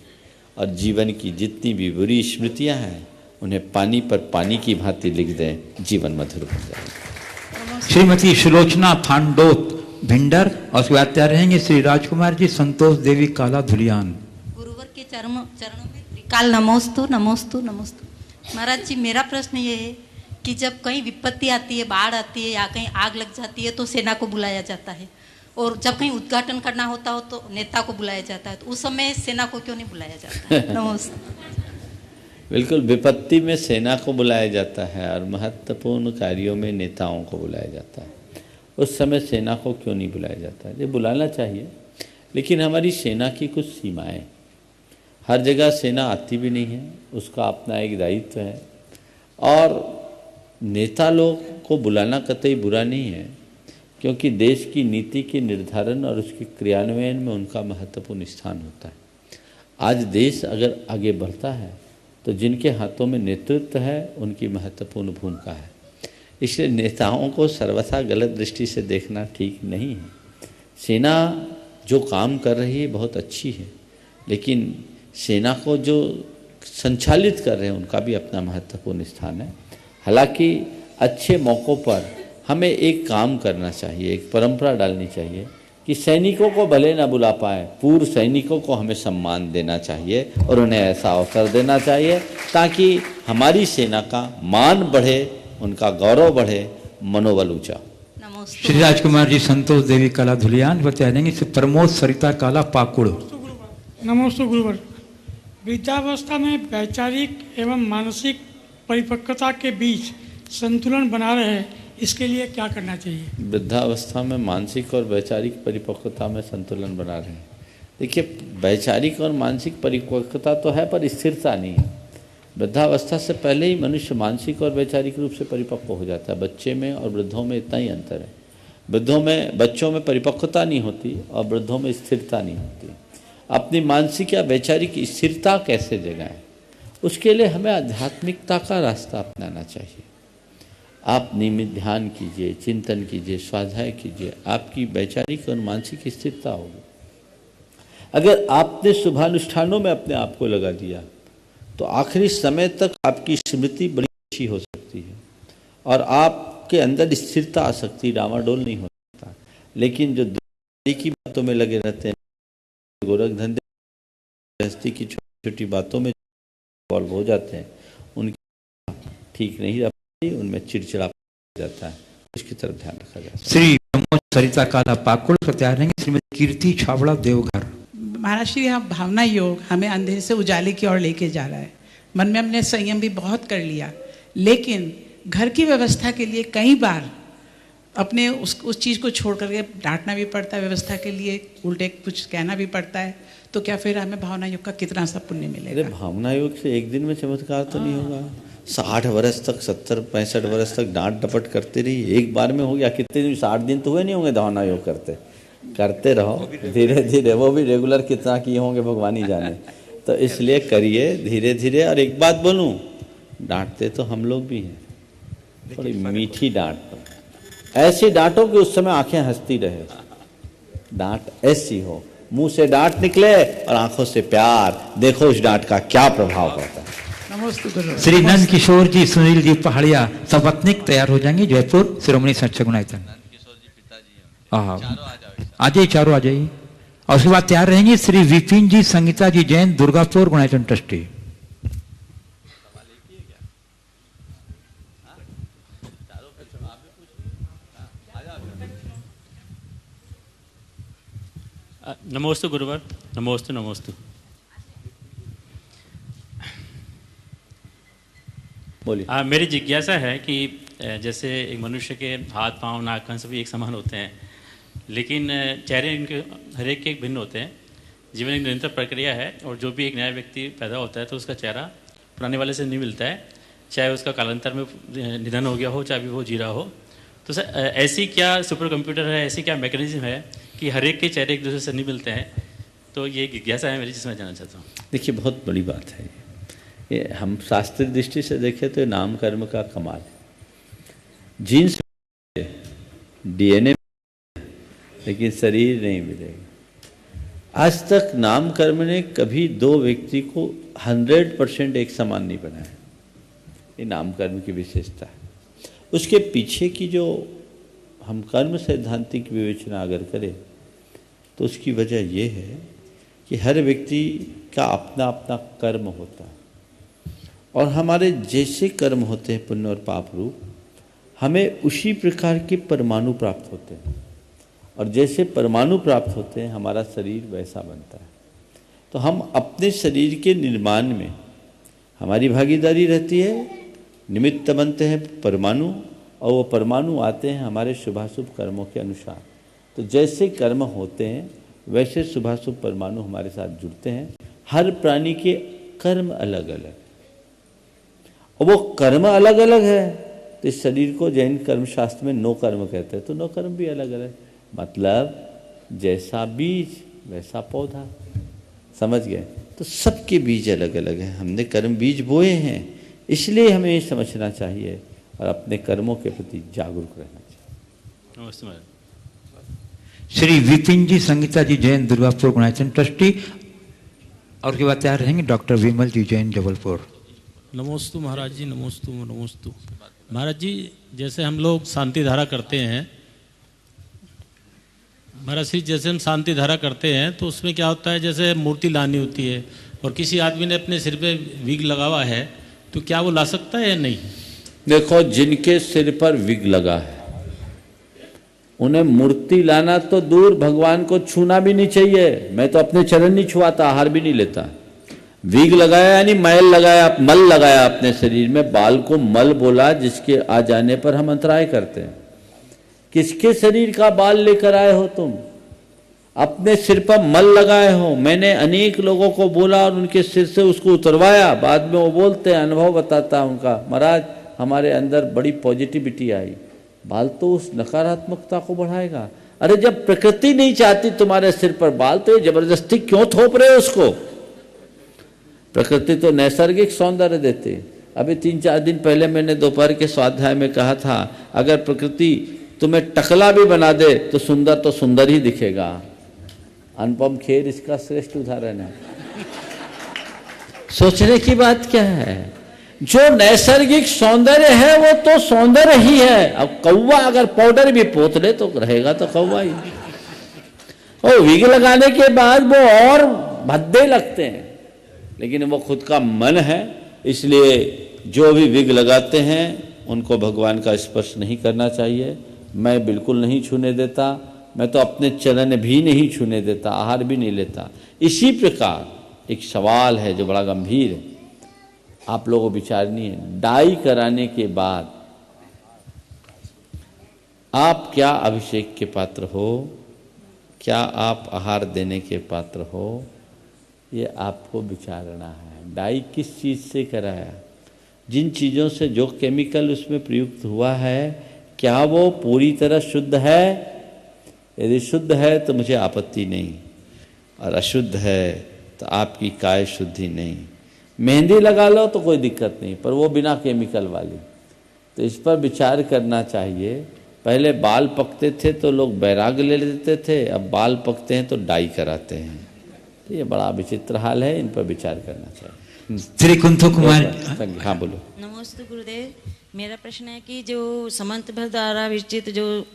और जीवन की जितनी भी बुरी स्मृतियाँ हैं उन्हें पानी पर पानी की भांति लिख दें, जीवन मधुर हो जाए। श्रीमती सुलोचना फांडोत भिंडर और उसके बाद तैयार रहेंगे श्री राजकुमार जी संतोष देवी काला धुलियान। गुरुवर के चरणों में काल नमोस्तु नमोस्तु नमोस्तु। महाराज जी, मेरा प्रश्न ये है कि जब कहीं विपत्ति आती है, बाढ़ आती है या कहीं आग लग जाती है तो सेना को बुलाया जाता है, और जब कहीं उद्घाटन करना होता हो तो नेता को बुलाया जाता है, तो उस समय सेना को क्यों नहीं बुलाया जाता है? नमस्ते। बिल्कुल, विपत्ति में सेना को बुलाया जाता है और महत्वपूर्ण कार्यों में नेताओं को बुलाया जाता है। उस समय सेना को क्यों नहीं बुलाया जाता है? ये बुलाना चाहिए, लेकिन हमारी सेना की कुछ सीमाएं। हर जगह सेना आती भी नहीं है, उसका अपना एक दायित्व है। और नेता लोग को बुलाना कतई बुरा नहीं है, क्योंकि देश की नीति के निर्धारण और उसके क्रियान्वयन में उनका महत्वपूर्ण स्थान होता है। आज देश अगर आगे बढ़ता है तो जिनके हाथों में नेतृत्व है उनकी महत्वपूर्ण भूमिका है। इसलिए नेताओं को सर्वथा गलत दृष्टि से देखना ठीक नहीं है। सेना जो काम कर रही है बहुत अच्छी है, लेकिन सेना को जो संचालित कर रहे हैं उनका भी अपना महत्वपूर्ण स्थान है। हालांकि अच्छे मौक़ों पर हमें एक काम करना चाहिए, एक परंपरा डालनी चाहिए कि सैनिकों को भले ना बुला पाए, पूर्व सैनिकों को हमें सम्मान देना चाहिए और उन्हें ऐसा अवसर देना चाहिए ताकि हमारी सेना का मान बढ़े, उनका गौरव बढ़े, मनोबल ऊंचा। श्री राजकुमार जी संतोष देवी कला धुलियान बता देंगे। प्रमोद सरिता काला पाकुड़। नमस्ते गुरुवर। वृद्धावस्था में वैचारिक एवं मानसिक परिपक्वता के बीच संतुलन बना रहे, इसके लिए क्या करना चाहिए? वृद्धावस्था में मानसिक और वैचारिक परिपक्वता में संतुलन बना रहे हैं। देखिए, वैचारिक और मानसिक परिपक्वता तो है पर स्थिरता नहीं है। वृद्धावस्था से पहले ही मनुष्य मानसिक और वैचारिक रूप से परिपक्व हो जाता है। बच्चे में और वृद्धों में इतना ही अंतर है। बच्चों में परिपक्वता नहीं होती और वृद्धों में स्थिरता नहीं होती। अपनी मानसिक या वैचारिक स्थिरता कैसे जगाएं, उसके लिए हमें आध्यात्मिकता का रास्ता अपनाना चाहिए। आप नियमित ध्यान कीजिए, चिंतन कीजिए, स्वाध्याय कीजिए, आपकी वैचारिक और मानसिक स्थिरता होगी। अगर आपने शुभानुष्ठानों में अपने आप को लगा दिया तो आखिरी समय तक आपकी स्मृति बड़ी अच्छी हो सकती है और आपके अंदर स्थिरता आ सकती है, डामाडोल नहीं हो सकता। लेकिन जो दुनिया की बातों में लगे रहते हैं, गोरख धंधे गृहस्थी की छोटी छोटी बातों में इन्वॉल्व हो जाते हैं, उनकी ठीक नहीं रहती, उनमें चिड़चिड़ा जाता है। उसकी तरफ ध्यान रखा जाए। श्री प्रमोद सरिता काला पाकुड़ बता देंगे। श्रीमती कीर्ति छाबड़ा देवघर। महाराज श्री, यहाँ भावना योग हमें अंधेरे से उजाले की ओर लेके जा रहा है। मन में हमने संयम भी बहुत कर लिया, लेकिन घर की व्यवस्था के लिए कई बार अपने उस चीज़ को छोड़ करके डांटना भी पड़ता है, व्यवस्था के लिए उल्टे कुछ कहना भी पड़ता है। तो क्या फिर हमें भावना योग का कितना सा पुण्य मिलेगा? अरे भावना योग से एक दिन में चमत्कार तो नहीं होगा। 60 वर्ष तक, 70-65 वर्ष तक डांट डपट करते रही, एक बार में हो गया? कितने दिन, 60 दिन तो हुए नहीं होंगे भावना योग करते रहो धीरे धीरे। वो भी रेगुलर कितना किए होंगे भगवान ही जाने। तो इसलिए करिए धीरे धीरे। और एक बात बोलूं, डांटते तो हम लोग भी हैं, थोड़ी मीठी डांट, ऐसी डांटो कि उस समय आंखें हंसती रहे। डांट ऐसी हो, मुंह से डांट निकले और आंखों से प्यार, देखो उस डांट का क्या प्रभाव पड़ता है। श्री नंद किशोर जी, सुनील जी पहाड़िया सपत्निक तैयार हो जाएंगे। जयपुर शिरोमणि संरक्षक गुणायतन। आ जाइए, चारों आ जाइए। और उसके बाद तैयार रहेंगे श्री विपिन जी, संगीता जी जैन, दुर्गापुर गुणायतन ट्रस्टी। नमोस्तु गुरुवर। नमोस्तु नमोस्तु। बोलिए। मेरी जिज्ञासा है कि जैसे एक मनुष्य के हाथ पांव नाक कान सभी एक समान होते हैं, लेकिन चेहरे इनके हर एक के भिन्न होते हैं। जीवन एक निरंतर प्रक्रिया है और जो भी एक नया व्यक्ति पैदा होता है तो उसका चेहरा पुराने वाले से नहीं मिलता है, चाहे उसका कालांतर में निधन हो गया हो, चाहे वो जी रहा हो। तो सर, ऐसी क्या सुपर कंप्यूटर है, ऐसी क्या मैकेनिज्म है कि हर एक के चेहरे एक दूसरे से नहीं मिलते हैं? तो ये जिज्ञासा है मेरी, जिसमें जानना चाहता हूँ। देखिए, बहुत बड़ी बात है ये। हम शास्त्रीय दृष्टि से देखें तो नाम कर्म का कमाल है। जीन्स DNA, लेकिन शरीर नहीं मिलेगा। आज तक नाम कर्म ने कभी दो व्यक्ति को 100% एक समान नहीं बनाया। ये नाम कर्म की विशेषता है। उसके पीछे की जो हम कर्म सैद्धांतिक विवेचना अगर करें तो उसकी वजह यह है कि हर व्यक्ति का अपना अपना कर्म होता है और हमारे जैसे कर्म होते हैं पुण्य और पाप रूप, हमें उसी प्रकार के परमाणु प्राप्त होते हैं और जैसे परमाणु प्राप्त होते हैं हमारा शरीर वैसा बनता है। तो हम अपने शरीर के निर्माण में हमारी भागीदारी रहती है, निमित्त बनते हैं परमाणु और वो परमाणु आते हैं हमारे शुभाशुभ कर्मों के अनुसार। तो जैसे कर्म होते हैं वैसे शुभाशुभ परमाणु हमारे साथ जुड़ते हैं। हर प्राणी के कर्म अलग अलग और वो कर्म अलग अलग है तो इस शरीर को जैन कर्मशास्त्र में नो कर्म कहते हैं। तो नो कर्म भी अलग अलग, मतलब जैसा बीज वैसा पौधा, समझ गए? तो सबके बीज अलग अलग हैं। हमने कर्म बीज बोए हैं, इसलिए हमें ये समझना चाहिए और अपने कर्मों के प्रति जागरूक रहना चाहिए। नमस्ते महाराज। श्री विपिन जी, संगीता जी जैन दुर्गापुर गुणाचन ट्रस्टी, और के बाद तैयार रहेंगे डॉक्टर विमल जी जैन जबलपुर। नमोस्तु महाराज जी, नमोस्तु नमोस्तु। महाराज जी, जैसे हम लोग शांति धारा करते हैं महाराज श्री, जैसे हम शांति धारा करते हैं तो उसमें क्या होता है, जैसे मूर्ति लानी होती है और किसी आदमी ने अपने सिर पे विग लगा हुआ है तो क्या वो ला सकता है या नहीं? देखो, जिनके सिर पर विग लगा है उन्हें मूर्ति लाना तो दूर, भगवान को छूना भी नहीं चाहिए। मैं तो अपने चरण नहीं छुआता, आहार भी नहीं लेता। विग लगाया यानी मैल लगाया, मल लगाया अपने शरीर में। बाल को मल बोला जिसके आ जाने पर हम अंतराय करते हैं। किसके शरीर का बाल लेकर आए हो तुम? अपने सिर पर मल लगाए हो। मैंने अनेक लोगों को बोला और उनके सिर से उसको उतरवाया। बाद में वो बोलते हैं, अनुभव बताता उनका, महाराज हमारे अंदर बड़ी पॉजिटिविटी आई। बाल तो उस नकारात्मकता को बढ़ाएगा। अरे जब प्रकृति नहीं चाहती तुम्हारे सिर पर बाल, तो ये जबरदस्ती क्यों थोप रहे हो उसको? प्रकृति तो नैसर्गिक सौंदर्य देती। अभी 3-4 दिन पहले मैंने दोपहर के स्वाध्याय में कहा था, अगर प्रकृति तुम्हें टकला भी बना दे तो सुंदर ही दिखेगा। अनुपम खेर इसका श्रेष्ठ उदाहरण है। सोचने की बात क्या है? जो नैसर्गिक सौंदर्य है वो तो सौंदर्य ही है। अब कौवा अगर पाउडर भी पोत ले तो रहेगा तो कौवा ही। और विग लगाने के बाद वो और भद्दे लगते हैं, लेकिन वो खुद का मन है। इसलिए जो भी विग लगाते हैं उनको भगवान का स्पर्श नहीं करना चाहिए। मैं बिल्कुल नहीं छूने देता, मैं तो अपने चरण भी नहीं छूने देता, आहार भी नहीं लेता। इसी प्रकार एक सवाल है जो बड़ा गंभीर है, आप लोगों को विचारनी है। डाई कराने के बाद आप क्या अभिषेक के पात्र हो, क्या आप आहार देने के पात्र हो, ये आपको विचारना है। डाई किस चीज़ से कराया, जिन चीज़ों से जो केमिकल उसमें प्रयुक्त हुआ है, क्या वो पूरी तरह शुद्ध है? यदि शुद्ध है तो मुझे आपत्ति नहीं, और अशुद्ध है तो आपकी काय शुद्धि नहीं। मेहंदी लगा लो तो कोई दिक्कत नहीं, पर वो बिना केमिकल वाली। तो इस पर विचार करना चाहिए। पहले बाल पकते थे तो लोग बैराग ले लेते थे, अब बाल पकते हैं तो डाई कराते हैं। तो ये बड़ा विचित्र हाल है, इन पर विचार करना चाहिए। श्री कुंथु कुमार, हाँ बोलो। नमस्ते गुरुदेव। मेरा प्रश्न है कि जो समंत भर द्वारा विरचित जो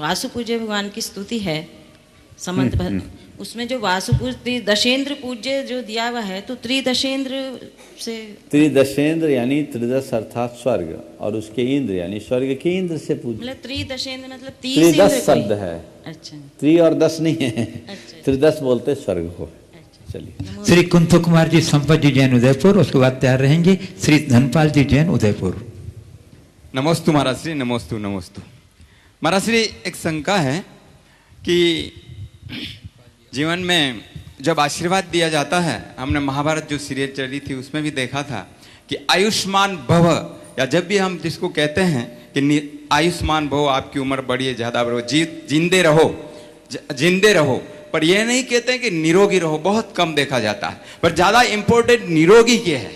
वासु पूज्य भगवान की स्तुति है समंत भर, उसमें जो वासु पूज्य दशेंद्र पूज्य जो दिया हुआ है, तो त्रिदशेंद्र से, त्रिदशेंद्र यानी त्रिदश अर्थात स्वर्ग, और उसके इंद्र यानी स्वर्ग के इंद्र से पूज्य। मतलब त्रिदशेंद्र मतलब त्रिदश शब्द है। अच्छा, 3 और 10 नहीं है। अच्छा। त्रिदश बोलते स्वर्ग को। चलिए। श्री कुंथु कुमार जी संपत जी जैन उदयपुर, उसके बाद तैयार रहेंगे श्री धनपाल जी जैन उदयपुर। नमोस्तु महाराज श्री, नमोस्तु नमोस्तु। महाराज श्री, एक शंका है कि जीवन में जब आशीर्वाद दिया जाता है, हमने महाभारत जो सीरियल चली थी उसमें भी देखा था कि आयुष्मान भव, या जब भी हम जिसको कहते हैं कि आयुष्मान भव, आपकी उम्र बढ़ी है, ज़्यादा बढ़ो, जिंदे रहो, पर यह नहीं कहते हैं कि निरोगी रहो। बहुत कम देखा जाता है, पर ज़्यादा इंपॉर्टेंट निरोगी क्या है।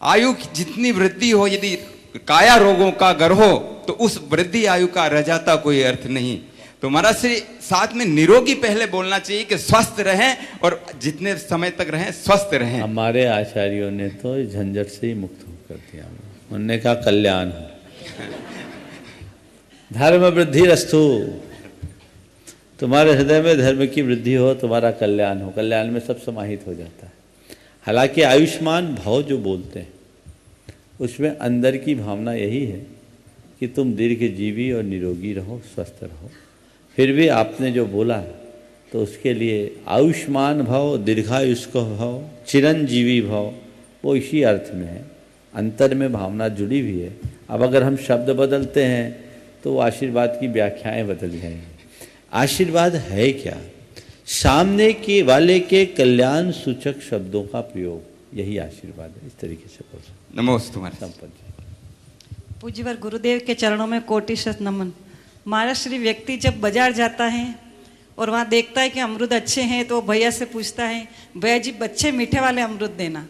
आयु जितनी वृद्धि हो, यदि काया रोगों का घर हो तो उस वृद्धि आयु का रह जाता कोई अर्थ नहीं। तो महाराज श्री, साथ में निरोगी पहले बोलना चाहिए कि स्वस्थ रहें, और जितने समय तक रहें स्वस्थ रहें। हमारे आचार्यों ने तो इस झंझट से ही मुक्त कर दिया। उन्होंने कहा कल्याण हो, धर्म वृद्धि रस्तु, तुम्हारे हृदय में धर्म की वृद्धि हो, तुम्हारा कल्याण हो। कल्याण में सब समाहित हो जाता है। हालांकि आयुष्मान भव जो बोलते हैं उसमें अंदर की भावना यही है कि तुम दीर्घजीवी और निरोगी रहो, स्वस्थ रहो। फिर भी आपने जो बोला तो उसके लिए आयुष्मान भव, दीर्घायुष्को भव, चिरंजीवी भव, वो इसी अर्थ में है। अंतर में भावना जुड़ी हुई है। अब अगर हम शब्द बदलते हैं तो वो आशीर्वाद की व्याख्याएं बदल जाएंगी। आशीर्वाद है क्या? सामने के वाले के कल्याण सूचक शब्दों का प्रयोग, यही आशीर्वाद है। इस तरीके से बोल सकते। नमोस्तु महाराज। संपत जी। पूज्यवर गुरुदेव के चरणों में कोटि शत नमन। महाराज श्री व्यक्ति जब बाजार जाता है और वहाँ देखता है कि अमरूद अच्छे हैं तो भैया से पूछता है, भैया जी अच्छे मीठे वाले अमरूद देना।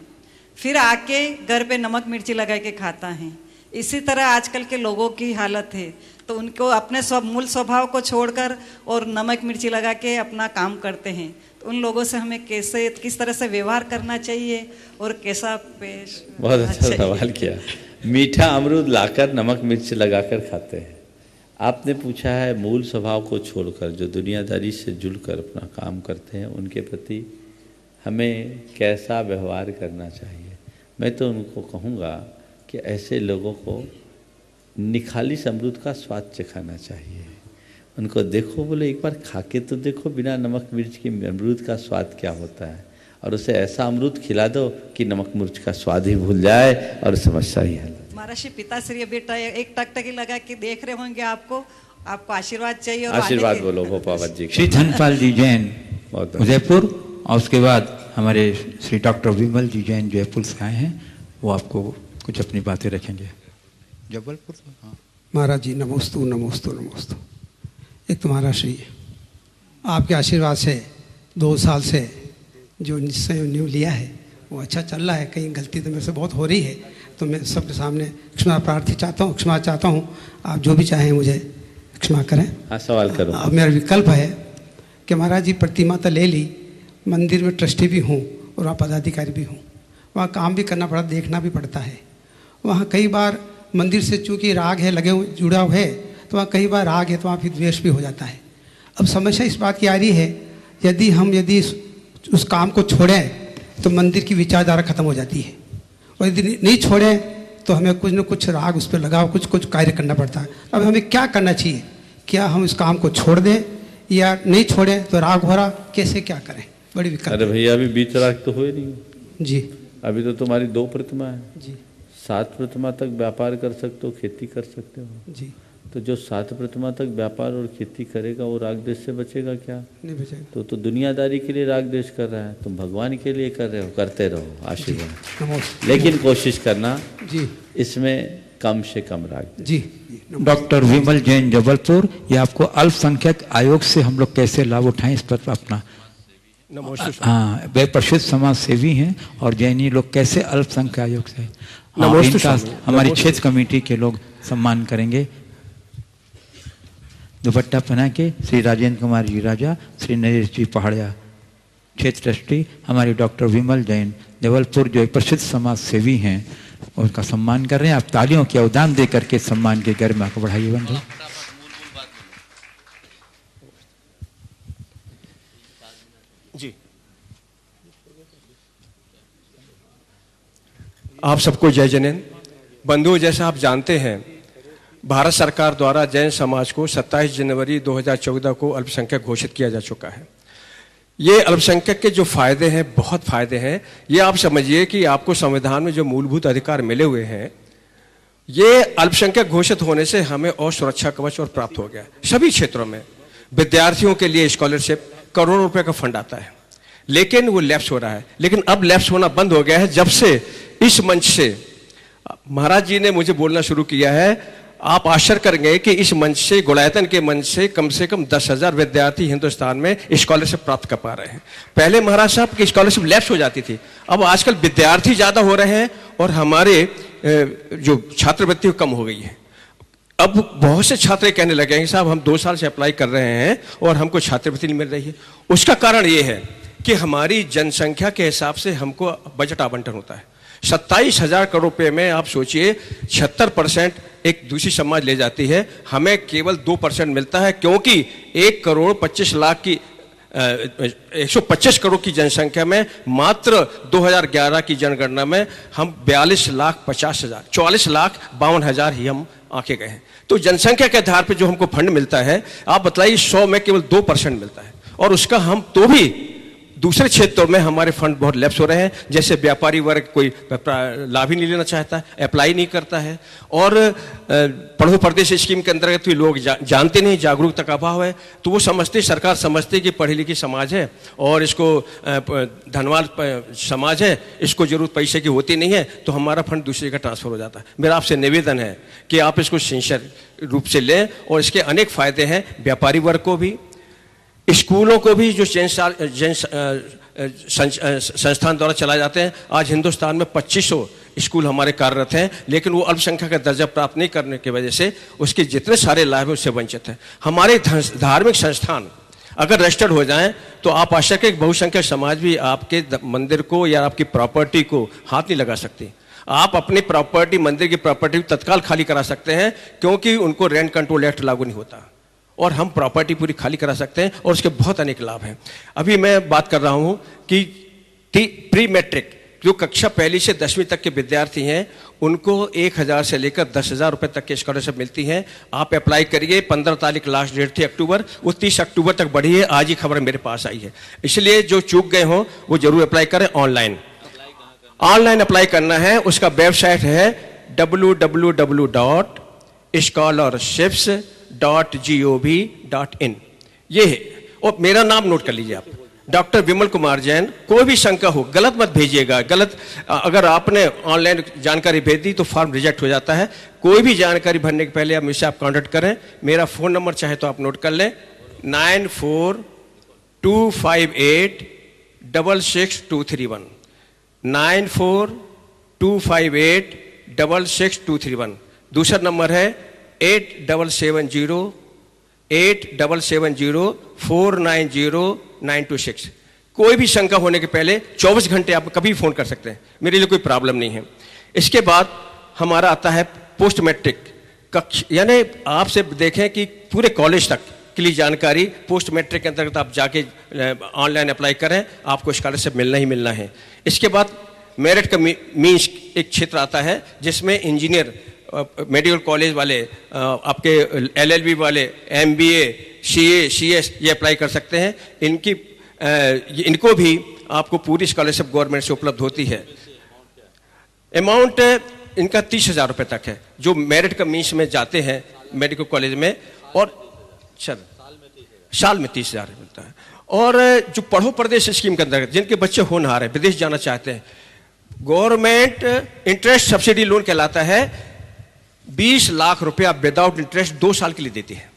फिर आके घर पे नमक मिर्ची लगा के खाता है। इसी तरह आजकल के लोगों की हालत है, तो उनको अपने मूल स्वभाव को छोड़कर और नमक मिर्ची लगा के अपना काम करते हैं। तो उन लोगों से हमें कैसे किस तरह से व्यवहार करना चाहिए और कैसा पेश। बहुत अच्छा सवाल किया। मीठा अमरूद लाकर नमक मिर्च लगाकर खाते हैं। आपने पूछा है मूल स्वभाव को छोड़कर जो दुनियादारी से जुड़कर अपना काम करते हैं उनके प्रति हमें कैसा व्यवहार करना चाहिए। मैं तो उनको कहूँगा कि ऐसे लोगों को निखालिस अमरूद का स्वाद चखाना चाहिए। उनको देखो, बोले एक बार खा के तो देखो बिना नमक मिर्च के अमरूद का स्वाद क्या होता है, और उसे ऐसा अमरूद खिला दो कि नमक मिर्च का स्वाद ही भूल जाए और समस्या ही हल। महाराज पिताश्री बेटा एक टकटकी लगा के देख रहे होंगे आपको आशीर्वाद चाहिए। और आशीर्वाद बोलो गोपावत जी। श्री धनपाल जी जैन उदयपुर, और उसके बाद हमारे श्री डॉक्टर विमल जी जैन जयपुर से आए हैं, वो आपको कुछ अपनी बातें रखेंगे। जबलपुर। हाँ महाराज जी नमोस्तु नमोस्तु नमोस्तु। एक तो महाराज श्री आपके आशीर्वाद से 2 साल से जो निश्चय न्यू लिया है वो अच्छा चल रहा है। कहीं गलती तो मेरे से बहुत हो रही है, तो मैं सबके सामने क्षमा चाहता हूँ। आप जो भी चाहें मुझे क्षमा करें। हाँ सवाल करो। अब मेरा विकल्प है कि महाराज जी प्रतिमा तो ले ली, मंदिर में ट्रस्टी भी हूँ और वहाँ पदाधिकारी भी हूँ, वहाँ काम भी करना पड़ता, देखना भी पड़ता है। वहाँ कई बार मंदिर से चूँकि राग है लगे हुए जुड़ा हुआ है, तो वहाँ कई बार राग है तो वहाँ फिर द्वेष भी हो जाता है। अब समस्या इस बात की आ रही है, यदि उस काम को छोड़ें तो मंदिर की विचारधारा खत्म हो जाती है, और यदि नहीं छोड़ें तो हमें कुछ न कुछ राग उस पर लगाव कुछ कार्य करना पड़ता है। अब हमें क्या करना चाहिए? क्या हम इस काम को छोड़ दें या नहीं छोड़ें तो राग हो रहा, कैसे क्या करें? बड़ी विकल्प। अरे भैया अभी बीच राग तो हुए नहीं जी। अभी तो तुम्हारी 2 प्रतिमा है जी। 7 प्रतिमा तक व्यापार कर सकते हो, खेती कर सकते हो जी। तो जो 7 प्रतिमा तक व्यापार और खेती करेगा वो राग द्वेष से बचेगा क्या? नहीं बचेगा। तो दुनियादारी के लिए राग द्वेष कर रहा है, तुम भगवान के लिए कर रहे हो, करते रहो, आशीर्वाद। लेकिन कोशिश करना जी इसमें कम से कम राग। जी। डॉक्टर विमल जैन जबलपुर, ये आपको अल्पसंख्यक आयोग से हम लोग कैसे लाभ उठाएं इस पर अपना। हाँ, वे प्रसिद्ध समाज सेवी हैं और जैनी लोग कैसे अल्पसंख्यक आयोग से इनका हमारी क्षेत्र कमेटी के लोग सम्मान करेंगे। दुपट्टा पहना के श्री राजेंद्र कुमार जी राजा, श्री नरेश जी पहाड़िया, क्षेत्र ट्रस्टी हमारे डॉक्टर विमल जैन जबलपुर जो एक प्रसिद्ध समाज सेवी हैं उनका सम्मान कर रहे हैं। आप तालियों के अवदान दे करके सम्मान के गरिमा को बढ़ाइए बंधु। जी आप सबको जय जैन बंधु। जैसा आप जानते हैं भारत सरकार द्वारा जैन समाज को 27 जनवरी 2014 को अल्पसंख्यक घोषित किया जा चुका है। ये अल्पसंख्यक के जो फायदे हैं, बहुत फायदे हैं। ये आप समझिए कि आपको संविधान में जो मूलभूत अधिकार मिले हुए हैं, ये अल्पसंख्यक घोषित होने से हमें और सुरक्षा कवच और प्राप्त हो गया। सभी क्षेत्रों में विद्यार्थियों के लिए स्कॉलरशिप, करोड़ों रुपए का फंड आता है, लेकिन वो लैप्स हो रहा है। लेकिन अब लैप्स होना बंद हो गया है जब से इस मंच से महाराज जी ने मुझे बोलना शुरू किया है। आप आश्चर्य करेंगे कि इस मंच से, गुणायतन के मंच से कम 10,000 विद्यार्थी हिंदुस्तान में स्कॉलरशिप प्राप्त कर पा रहे हैं। पहले महाराज साहब की स्कॉलरशिप लैप्स हो जाती थी, अब आजकल विद्यार्थी ज्यादा हो रहे हैं और हमारे जो छात्रवृत्ति कम हो गई है। अब बहुत से छात्र कहने लगे हैं साहब हम 2 साल से अप्लाई कर रहे हैं और हमको छात्रवृत्ति नहीं मिल रही है। उसका कारण ये है कि हमारी जनसंख्या के हिसाब से हमको बजट आवंटन होता है। 27,000 करोड़ रुपए में आप सोचिए 76% एक दूसरी समाज ले जाती है, हमें केवल 2% मिलता है, क्योंकि 1 करोड़ 25 लाख की 125 करोड़ की जनसंख्या में मात्र 2011 की जनगणना में हम 44,50,000 ही हम आंके गए हैं। तो जनसंख्या के आधार पर जो हमको फंड मिलता है, आप बताइए 100 में केवल 2% मिलता है, और उसका हम तो भी दूसरे क्षेत्रों में हमारे फंड बहुत लैप्स हो रहे हैं, जैसे व्यापारी वर्ग कोई लाभ ही नहीं लेना चाहता है, अप्लाई नहीं करता है, और पढ़ो परदेश स्कीम के अंतर्गत भी लोग जानते नहीं, जागरूकता का अभाव है, तो वो समझते, सरकार समझती कि पढ़ी लिखी समाज है और इसको धनवान समाज है, इसको जरूरत पैसे की होती नहीं है, तो हमारा फंड दूसरे का ट्रांसफर हो जाता है। मेरा आपसे निवेदन है कि आप इसको सिंसियर रूप से लें, और इसके अनेक फायदे हैं व्यापारी वर्ग को भी, स्कूलों को भी, जो संस्थान द्वारा चलाए जाते हैं। आज हिंदुस्तान में 2500 स्कूल हमारे कार्यरत हैं, लेकिन वो अल्पसंख्यक का दर्जा प्राप्त नहीं करने की वजह से उसके जितने सारे लाभ हैं उससे वंचित हैं। हमारे धार्मिक संस्थान अगर रजिस्टर्ड हो जाएं तो आप आशा करें बहुसंख्यक समाज भी आपके मंदिर को या आपकी प्रॉपर्टी को हाथ नहीं लगा सकती। आप अपनी प्रॉपर्टी, मंदिर की प्रॉपर्टी तत्काल खाली करा सकते हैं, क्योंकि उनको रेंट कंट्रोल एक्ट लागू नहीं होता, और हम प्रॉपर्टी पूरी खाली करा सकते हैं, और उसके बहुत अनेक लाभ हैं। अभी मैं बात कर रहा हूं कि प्री मैट्रिक जो कक्षा 1 से 10वीं तक के विद्यार्थी हैं, उनको 1000 से लेकर 10,000 रुपए तक की स्कॉलरशिप मिलती है। आप अप्लाई करिए, 15 तारीख लास्ट डेट थी अक्टूबर, वो 30 अक्टूबर तक बढ़ी है। आज ही खबर मेरे पास आई है, इसलिए जो चूक गए हों वो जरूर अप्लाई करें। ऑनलाइन अप्लाई करना है, उसका वेबसाइट है www.scholarships.gov.in। ये है, और मेरा नाम नोट कर लीजिए आप, डॉक्टर विमल कुमार जैन। कोई भी शंका हो गलत मत भेजिएगा, गलत अगर आपने ऑनलाइन जानकारी भेज दी तो फॉर्म रिजेक्ट हो जाता है। कोई भी जानकारी भरने के पहले मुझसे आप कांटेक्ट करें। मेरा फ़ोन नंबर चाहे तो आप नोट कर लें, 9425866231, 9425866231। दूसरा नंबर है 8770490926। कोई भी शंका होने के पहले 24 घंटे आप कभी फ़ोन कर सकते हैं, मेरे लिए कोई प्रॉब्लम नहीं है। इसके बाद हमारा आता है पोस्ट मैट्रिक कक्ष, यानी आपसे देखें कि पूरे कॉलेज तक के लिए जानकारी पोस्ट मैट्रिक के अंतर्गत आप जाके ऑनलाइन अप्लाई करें, आपको स्कॉलरशिप मिलना ही मिलना है। इसके बाद मेरिट का मीन्स एक क्षेत्र आता है, जिसमें इंजीनियर, मेडिकल कॉलेज वाले, आपके LLB वाले, MBA, CA, CS ये अप्लाई कर सकते हैं। इनको भी आपको पूरी स्कॉलरशिप गवर्नमेंट से उपलब्ध होती है। अमाउंट इनका 30,000 रुपये तक है, जो मेरिट का मीन्स में जाते हैं मेडिकल कॉलेज में, और साल में 30,000 मिलता है। और जो पढ़ो परदेश स्कीम के अंतर्गत जिनके बच्चे होनहार हैं, विदेश जाना चाहते हैं, गवर्नमेंट इंटरेस्ट सब्सिडी लोन कहलाता है, 20 लाख रुपया विदाउट इंटरेस्ट 2 साल के लिए देती है।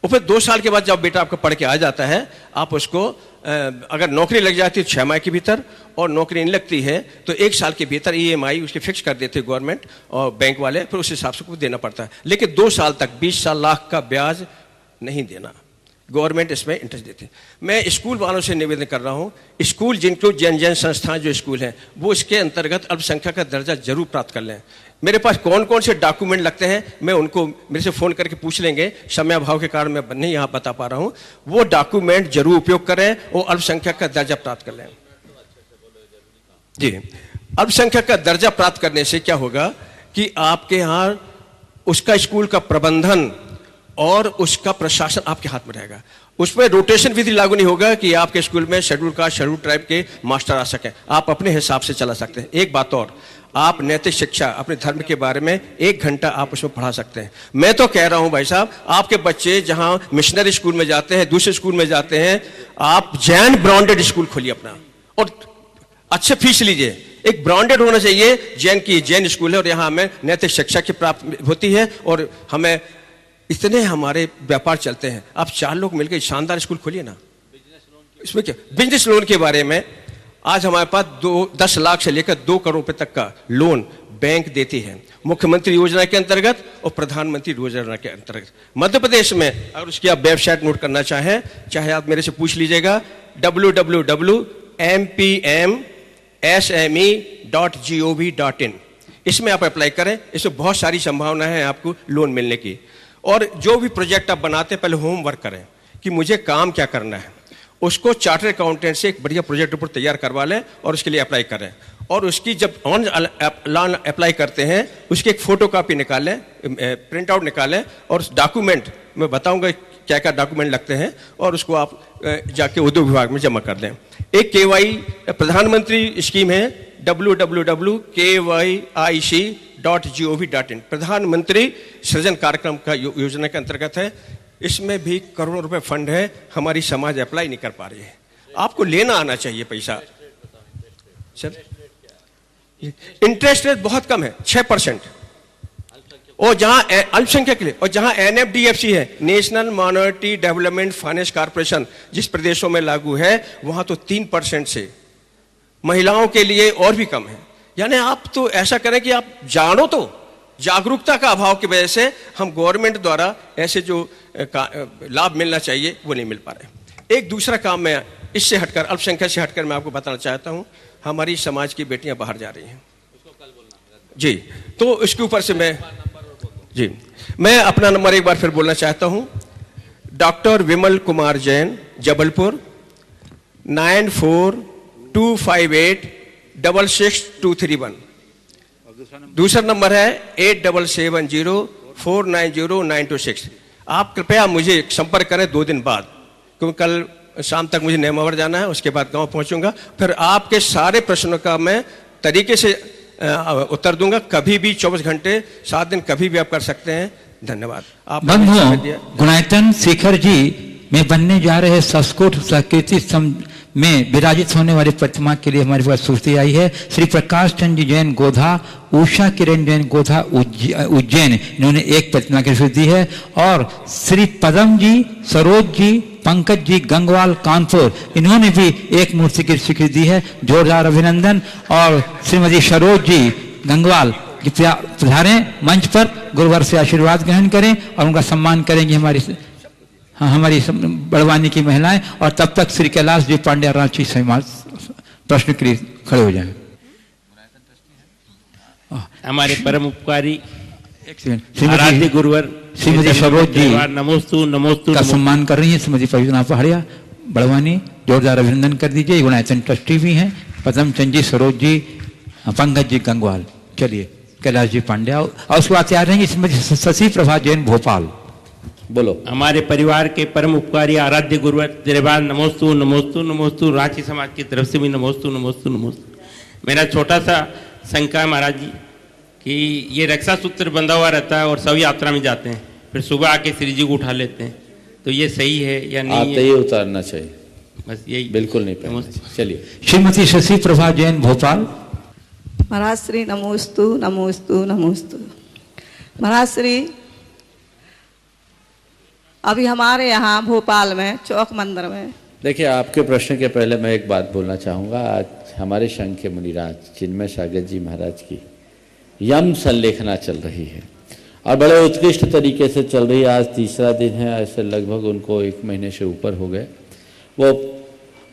और फिर 2 साल के बाद जब बेटा आपका पढ़ के आ जाता है, आप उसको अगर नौकरी लग जाती है 6 माह के भीतर, और नौकरी नहीं लगती है तो 1 साल के भीतर EMI उसके फिक्स कर देते हैं गवर्नमेंट और बैंक वाले, फिर उस हिसाब से देना पड़ता है। लेकिन 2 साल तक 20 लाख का ब्याज नहीं देना, गवर्नमेंट इसमें इंटरेस्ट देती है। मैं स्कूल वालों से निवेदन कर रहा हूँ, स्कूल जिनको जन संस्थान जो स्कूल हैं वो इसके अंतर्गत अल्पसंख्यक का दर्जा जरूर प्राप्त कर लें। मेरे पास कौन कौन से डॉक्यूमेंट लगते हैं मैं उनको मेरे से फ़ोन करके पूछ लेंगे, समय अभाव के कारण मैं नहीं यहाँ बता पा रहा हूँ। वो डॉक्यूमेंट जरूर उपयोग करें और अल्पसंख्यक का दर्जा प्राप्त कर लें। जी, अल्पसंख्यक का दर्जा प्राप्त करने से क्या होगा कि आपके यहाँ उसका स्कूल का प्रबंधन और उसका प्रशासन आपके हाथ में रहेगा। उसमें रोटेशन विधि लागू नहीं होगा कि आपके स्कूल में शेड्यूल कास्ट, शेड्यूल ट्राइब के मास्टर आ सकें, आप अपने हिसाब से चला सकते हैं। एक बात और, आप नैतिक शिक्षा अपने धर्म के बारे में 1 घंटा आप उसमें पढ़ा सकते हैं। मैं तो कह रहा हूं भाई साहब, आपके बच्चे जहां मिशनरी स्कूल में जाते हैं, दूसरे स्कूल में जाते हैं, आप जैन ब्रांडेड स्कूल खोलिए अपना और अच्छे फीस लीजिए। एक ब्रांडेड होना चाहिए, जैन की जैन स्कूल है और यहाँ हमें नैतिक शिक्षा की प्राप्त होती है और हमें इतने हमारे व्यापार चलते हैं। आप 4 लोग मिलकर शानदार स्कूल खोलिए ना। इसमें क्या, बिजनेस लोन के बारे में आज हमारे पास 10 लाख से लेकर 2 करोड़ रुपए तक का लोन बैंक देती है, मुख्यमंत्री योजना के अंतर्गत और प्रधानमंत्री योजना के अंतर्गत। मध्य प्रदेश में अगर उसकी आप वेबसाइट नोट करना चाहे आप मेरे से पूछ लीजिएगा, www.mpmsme.gov.in। इसमें आप अप्लाई करें, इसमें बहुत सारी संभावना है आपको लोन मिलने की। और जो भी प्रोजेक्ट आप बनाते हैं पहले होमवर्क करें कि मुझे काम क्या करना है, उसको चार्टर अकाउंटेंट से एक बढ़िया प्रोजेक्ट रिपोर्ट तैयार करवा लें और उसके लिए अप्लाई करें। और उसकी जब ऑनलाइन अप्लाई करते हैं उसकी एक फ़ोटो कापी निकालें, प्रिंट आउट निकालें और उस डॉक्यूमेंट मैं बताऊंगा क्या क्या डॉक्यूमेंट लगते हैं और उसको आप जाके उद्योग विभाग में जमा कर दें। एक KY प्रधानमंत्री स्कीम है www.kyic.gov.in, प्रधानमंत्री सृजन कार्यक्रम का योजना के अंतर्गत है। इसमें भी करोड़ों रुपए फंड है, हमारी समाज अप्लाई नहीं कर पा रही है। आपको लेना आना चाहिए पैसा। सर इंटरेस्ट रेट बहुत कम है, 6%, और जहां अल्पसंख्यक के लिए, और जहां NFDFC है, national minority development finance corporation, जिस प्रदेशों में लागू है वहां तो 3% से, महिलाओं के लिए और भी कम है। यानी आप तो ऐसा करें कि आप जानो, तो जागरूकता का अभाव की वजह से हम गवर्नमेंट द्वारा ऐसे जो लाभ मिलना चाहिए वो नहीं मिल पा रहे। एक दूसरा काम मैं इससे हटकर, अल्पसंख्यक से हटकर मैं आपको बताना चाहता हूं, हमारी समाज की बेटियां बाहर जा रही हैं जी, तो इसके ऊपर से मैं अपना नंबर एक बार फिर बोलना चाहता हूं। डॉक्टर विमल कुमार जैन, जबलपुर, 9425866231। दूसरा नंबर है 8770490926। आप कृपया मुझे संपर्क करें 2 दिन बाद, क्योंकि कल शाम तक मुझे नेमावर जाना है, उसके बाद गांव पहुंचूंगा। फिर आपके सारे प्रश्नों का मैं तरीके से उत्तर दूंगा। कभी भी 24 घंटे 7 दिन कभी भी आप कर सकते हैं। धन्यवाद। आप बंधुओं, गुणायतन शेखर जी में बनने जा रहे संस्कृत संस्कृति में विराजित होने वाली प्रतिमा के लिए हमारे पास सूचना आई है। श्री प्रकाश चंद्र जैन गोधा, उषा किरण जैन गोधा उज्जैन, इन्होंने एक प्रतिमा की सूचना दी है। और श्री पदम जी, सरोज जी, पंकज जी गंगवाल कानपुर, इन्होंने भी एक मूर्ति की स्वीकृति दी है। जोरदार अभिनंदन। और श्रीमती सरोज जी गंगवाल पधारें मंच पर, गुरुवर से आशीर्वाद ग्रहण करें और उनका सम्मान करेंगे हमारी बड़वानी की महिलाएं। और तब तक श्री कैलाश जी पांडे रांची समाज प्रश्न के लिए खड़े हो जाएं। हमारे परम उपकारी आराध्य गुरुवर श्रीमती सरोज जी नमोस्तु नमोस्तु का सम्मान कर रही है। श्रीमती पवित्रा पहाड़िया बड़वानी, जोरदार अभिनंदन कर दीजिए। गुणायतन ट्रस्टी भी हैं, पदम चंद जी, सरोज जी, पंकज जी गंगवाल। चलिए कैलाश जी पांड्या, और उसके बाद तैयार रहेंगे श्रीमती शशि प्रभा जैन भोपाल। बोलो। हमारे परिवार के परम उपकारी आराध्य गुरुवर दरबार नमोस्तु नमोस्तु नमोस्तु, रांची समाज की तरफ से भी नमोस्तु नमोस्तु नमोस्तु। मेरा छोटा सा शंका है महाराज जी कि ये रक्षा सूत्र बंधा हुआ रहता है और सब यात्रा में जाते हैं, फिर सुबह आके श्री जी को उठा लेते हैं, तो ये सही है या नहीं? आते ही उतारना चाहिए, बस यही। बिल्कुल नहीं पहनना। चलिए श्रीमती शशि प्रभा जैन भोपाल। महाराज श्री नमोस्तु नमोस्तु नमोस्तु। महाराज श्री, अभी हमारे यहाँ भोपाल में चौक मंदिर में, देखिए आपके प्रश्न के पहले मैं एक बात बोलना चाहूँगा। आज हमारे संघ के मुनिराज चिन्मय सागर जी महाराज की यम संलेखना चल रही है और बड़े उत्कृष्ट तरीके से चल रही है। आज तीसरा दिन है, ऐसे लगभग उनको 1 महीने से ऊपर हो गए। वो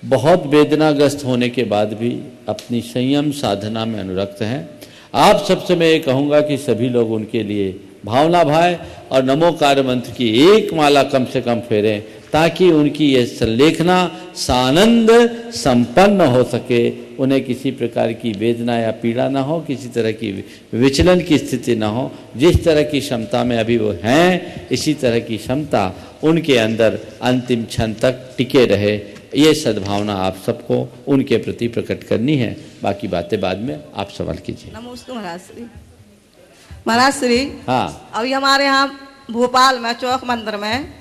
बहुत वेदनाग्रस्त होने के बाद भी अपनी संयम साधना में अनुरक्त हैं। आप सबसे मैं ये कहूँगा कि सभी लोग उनके लिए भावना भाई और नमोकार मंत्र की एक माला कम से कम फेरें, ताकि उनकी ये संलेखना सानंद संपन्न हो सके, उन्हें किसी प्रकार की वेदना या पीड़ा ना हो, किसी तरह की विचलन की स्थिति ना हो। जिस तरह की क्षमता में अभी वो हैं, इसी तरह की क्षमता उनके अंदर अंतिम क्षण तक टिके रहे, ये सद्भावना आप सबको उनके प्रति प्रकट करनी है। बाकी बातें बाद में आप सवाल कीजिए। नमोस्तु महाराज श्री। महाराज श्री, हाँ, अभी हमारे यहाँ भोपाल में चौक मंदिर में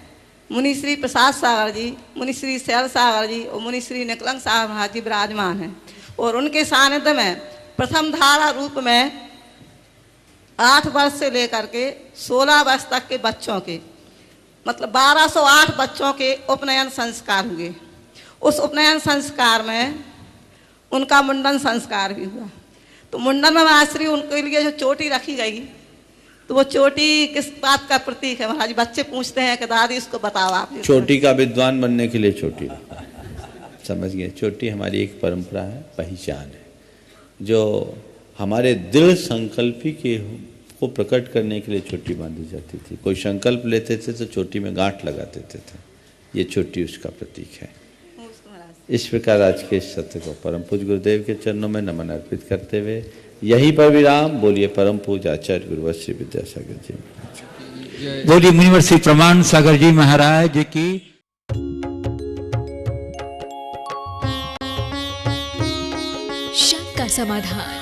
मुनि श्री प्रसाद सागर जी, मुनि श्री शैल सागर जी और मुनि श्री निकलंग सागर महाराज जी विराजमान हैं। और उनके सानिध्य में प्रथम धारा रूप में 8 वर्ष से लेकर के 16 वर्ष तक के बच्चों के, मतलब 1208 बच्चों के उपनयन संस्कार हुए। उस उपनयन संस्कार में उनका मुंडन संस्कार भी हुआ। तो मुंडन में महाराज श्री उनके लिए जो चोटी रखी गई, तो वो चोटी किस बात का प्रतीक है महाराज? बच्चे पूछते हैं कि दादी इसको बताओ आप। चोटी का विद्वान बनने के लिए चोटी, समझ गए? चोटी हमारी एक परंपरा है, पहचान है, जो हमारे दृढ़ संकल्पी के को प्रकट करने के लिए चोटी बांधी जाती थी। कोई संकल्प लेते थे तो चोटी में गांठ लगा देते थे, ये चोटी उसका प्रतीक है। इस प्रकार आज के इस सत्य को परम पूज्य गुरुदेव के चरणों में नमन अर्पित करते हुए यहीं पर विराम। बोलिए परम पूज्य आचार्य गुरुवर श्री विद्यासागर जी। बोलिए मुनिवर श्री प्रमाण सागर जी महाराज की। शंका समाधान।